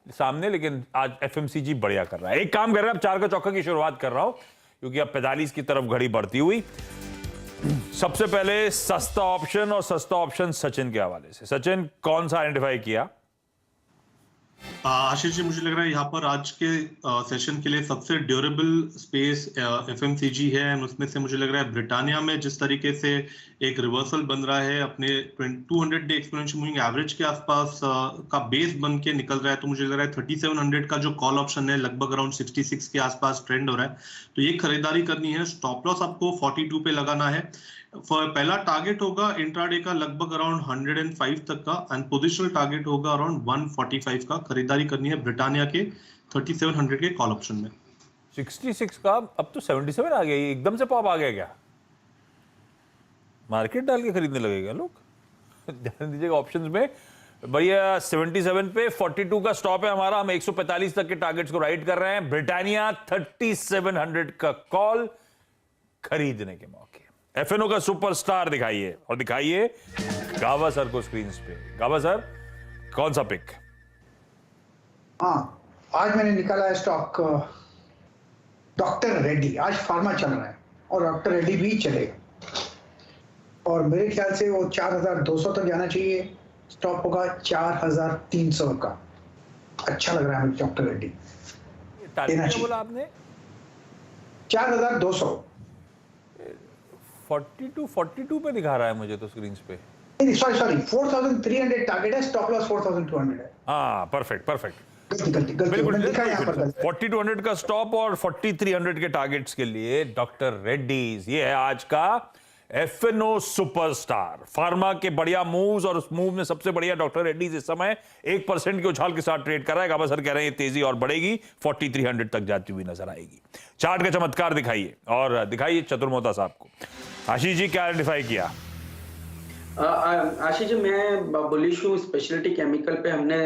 सामने, लेकिन आज एफएमसीजी बढ़िया कर रहा है। एक काम कर रहा है, अब 4 का चौका की शुरुआत कर रहा हूं क्योंकि अब 45 की तरफ घड़ी बढ़ती हुई। सबसे पहले सस्ता ऑप्शन, और सस्ता ऑप्शन सचिन के हवाले से। सचिन, कौन सा आइडेंटिफाई किया? आशीष जी, मुझे लग रहा है यहाँ पर आज के सेशन के लिए सबसे ड्यूरेबल स्पेस एफएमसीजी है। उसमें से मुझे लग रहा है ब्रिटानिया में जिस तरीके से एक रिवर्सल बन रहा है, अपने 200 डे एक्सपोनेंशियल मूविंग एवरेज के आसपास का बेस बन के निकल रहा है, तो मुझे लग रहा है 3700 का जो कॉल ऑप्शन है लगभग अराउंड 66 के आसपास ट्रेंड हो रहा है, तो ये खरीदारी करनी है। स्टॉप लॉस आपको 42 पे लगाना है। पहला टारगेट होगा इंट्राडे का लगभग अराउंड 105 तक का, एंड पोजिशनल टारगेट होगा अराउंड 145 का। खरीदारी करनी है ब्रिटानिया के 3700 के कॉल ऑप्शन में। 66 का अब तो 77 आ गया, ये एकदम से पॉप आ गया क्या? मार्केट डाल के खरीदने लगेगा लोग। ध्यान दीजिएगा ऑप्शंस में भैया, 77 पे 42 का स्टॉप है हमारा। हम 145 तक के टारगेट्स को राइट कर रहे हैं। ब्रिटानिया 3700 का कॉल खरीदने के मौके। एफएनओ का सुपरस्टार दिखाइए, और दिखाइए गावा सर को स्क्रीन पे। गावा सर, कौन सा पिक? हाँ, आज मैंने निकाला है स्टॉक डॉक्टर रेड्डी। आज फार्मा चल रहा है और डॉक्टर रेड्डी भी चलेगा, और मेरे ख्याल से वो 4200 तक जाना चाहिए। स्टॉप होगा 4300 का। अच्छा लग रहा है मुझे डॉक्टर रेड्डी। टारगेट बोला आपने? 4200। 42 पे दिखा रहा है मुझे तो स्क्रीन पे। नहीं, सॉरी 4300 टारगेट है, स्टॉप लॉस 4200 है। हाँ, परफेक्ट गलती बिल्कुल। लिखा है यहाँ पर। 4200 का स्टॉप और 4300 के टारगेट्स के लिए डॉक्टर रेड्डीज। ये है आज का एफएनओ सुपरस्टार। फार्मा के बढ़िया मूव्स, और उस मूव में सबसे बढ़िया डॉक्टर रेड्डीज इस समय 1% के उछाल के साथ ट्रेड कर रहा है। गाबा सर कह रहे हैं ये तेजी और बढ़ेगी, 4300 तक जाती हुई नजर आएगी। चार्ट का चमत्कार दिखाइए, और दिखाइए चतुर्मोता साहब को। आशीष जी, क्या आइडेंटिफाई किया? आशीष जी, मैं बुलिश हूँ स्पेशलिटी केमिकल पे। हमने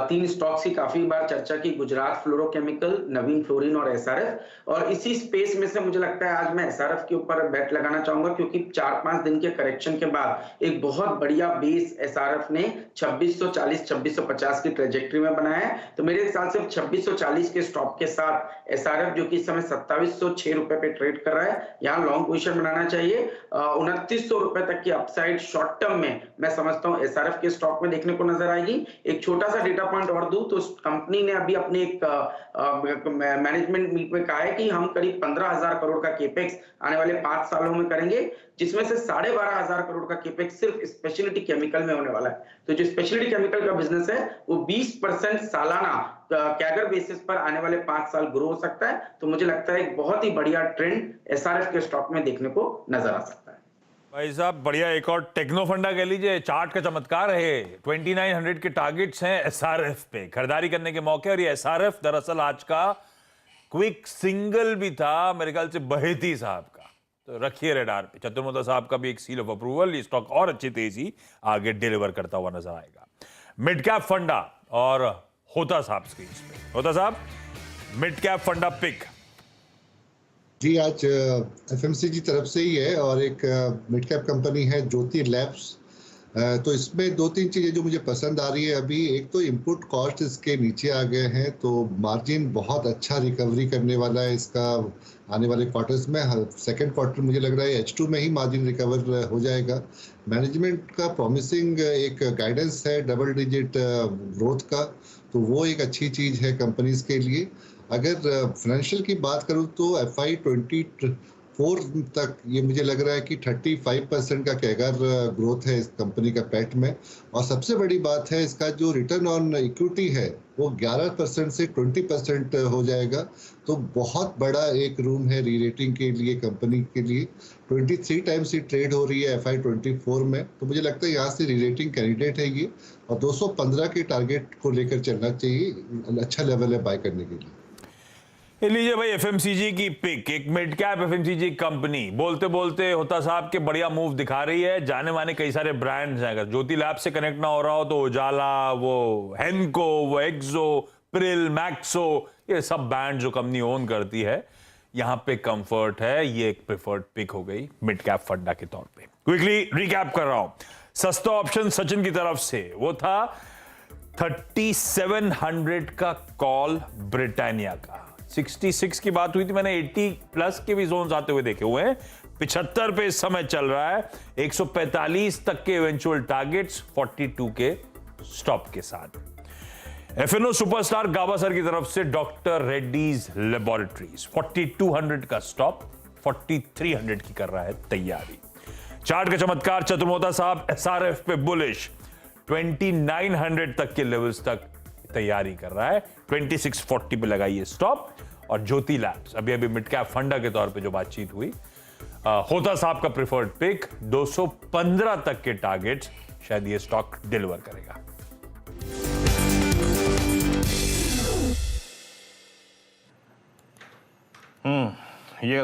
3 स्टॉक्स की काफी बार चर्चा की, गुजरात फ्लोरोकेमिकल, नवीन फ्लोरिन और एसआरएफ। और इसी स्पेस में से मुझे लगता है आज मैं एसआरएफ के ऊपर बैट लगाना चाहूंगा, क्योंकि 4-5 दिन के करेक्शन के बाद एक बहुत बढ़िया बेस एसआरएफ ने 2640-2650 की ट्रेजेक्टरी में बनाया है। तो मेरे ख्याल से 2640 के स्टॉप के साथ एसआरएफ, जो कि इस समय 2706 रुपए पे ट्रेड कर रहा है, यहाँ लॉन्ग पोजीशन बनाना चाहिए। 2900 रुपए तक की अपसाइड शॉर्ट टर्म में मैं समझता हूं एसआरएफ के स्टॉक में देखने को नजर आएगी। एक छोटा सा डेटा पॉइंट और दूं तो कंपनी ने अभी अपने एक मैनेजमेंट मीट में कहा है कि हम करीब 15,000 करोड़ का केपेक्स आने वाले 5 सालों में करेंगे, जिसमें से 12,500 करोड़ का केपेक्स सिर्फ स्पेशलिटी केमिकल में होने वाला है। तो जो स्पेशलिटी केमिकल का बिजनेस है वो 20% सालाना कैगर बेसिस पर आने वाले 5 साल ग्रो हो सकता है। तो मुझे लगता है एक बहुत ही बढ़िया ट्रेंड एसआरएफ के स्टॉक में देखने को नजर आ सकता है। भाई साहब बढ़िया, एक और टेक्नो फंडा कह लीजिए। चार्ट का चमत्कार है। 2900 के टारगेट्स हैं एसआरएफ पे, खरीदारी करने के मौके। और ये एसआरएफ दरअसल आज का क्विक सिंगल भी था मेरे ख्याल से बहेती साहब का, तो रखिए रेडार पे। चतुर्मोता साहब का भी एक सील ऑफ अप्रूवल। ये स्टॉक और अच्छी तेजी आगे डिलीवर करता हुआ नजर आएगा। मिड कैप फंडा और होता साहब स्क्रीन पे। होता साहब, मिड कैप फंडा पिक। जी, आज एफएमसीजी तरफ से ही है, और एक मिड कैप कंपनी है ज्योति लैब्स। तो इसमें 2-3 चीज़ें जो मुझे पसंद आ रही है अभी। एक तो इनपुट कॉस्ट इसके नीचे आ गए हैं, तो मार्जिन बहुत अच्छा रिकवरी करने वाला है इसका आने वाले क्वार्टर्स में। सेकंड क्वार्टर मुझे लग रहा है H2 में ही मार्जिन रिकवर हो जाएगा। मैनेजमेंट का प्रॉमिसिंग एक गाइडेंस है डबल डिजिट ग्रोथ का, तो वो एक अच्छी चीज़ है कंपनीज के लिए। अगर फाइनेंशियल की बात करूं तो FY24 तक ये मुझे लग रहा है कि 35% का कैगर ग्रोथ है इस कंपनी का पैट में। और सबसे बड़ी बात है इसका जो रिटर्न ऑन इक्विटी है वो 11% से 20% हो जाएगा। तो बहुत बड़ा एक रूम है री रेटिंग के लिए कंपनी के लिए। 23 टाइम्स ही ट्रेड हो रही है FY24 में, तो मुझे लगता है यहाँ से री रेटिंग कैंडिडेट है ये। और 215 के टारगेट को लेकर चलना चाहिए, अच्छा लेवल है बाय करने के लिए। लीजिए भाई एफएमसीजी की पिक, एक मिड कैप एफएमसीजी कंपनी। बोलते बोलते होता साहब के बढ़िया मूव दिखा रही है। जाने माने कई सारे ब्रांड्स हैं, अगर ज्योति लैब से कनेक्ट ना हो रहा हो तो उजाला, वो हेनको, वो एक्सो, प्रिल, मैक्सो, ये सब ब्रांड जो कंपनी ओन करती है, यहां पे कंफर्ट है। ये एक प्रेफर्ड पिक हो गई मिड कैप फंडा के तौर पे। क्विकली रिकैप कर रहा हूं। सस्ता ऑप्शन सचिन की तरफ से वो था 3700 का कॉल ब्रिटानिया का। 66 की बात हुई थी, मैंने 80 प्लस के भी जोन्स आते हुए देखे हुए हैं। 75 पे इस समय चल रहा है, 145 तक के इवेंचुअल टारगेट्स 42 के स्टॉप के साथ। एफएनओ सुपरस्टार गावस्कर की तरफ से डॉक्टर रेड्डीज लेबोरेटरीज 4200 का स्टॉप 4300 की कर रहा है तैयारी। चार्ट का चमत्कार चतुर्मोता साहब एसआरएफ पे बुलिश 2900 तक के लेवल्स तक तैयारी कर रहा है, 2640 पे लगाइए स्टॉप। और ज्योति लैब्स अभी अभी मिड कैप फंडा के तौर पे जो बातचीत हुई, होता साहब का प्रिफर्ड पिक 215 तक के टारगेट्स शायद ये स्टॉक डिलीवर करेगा।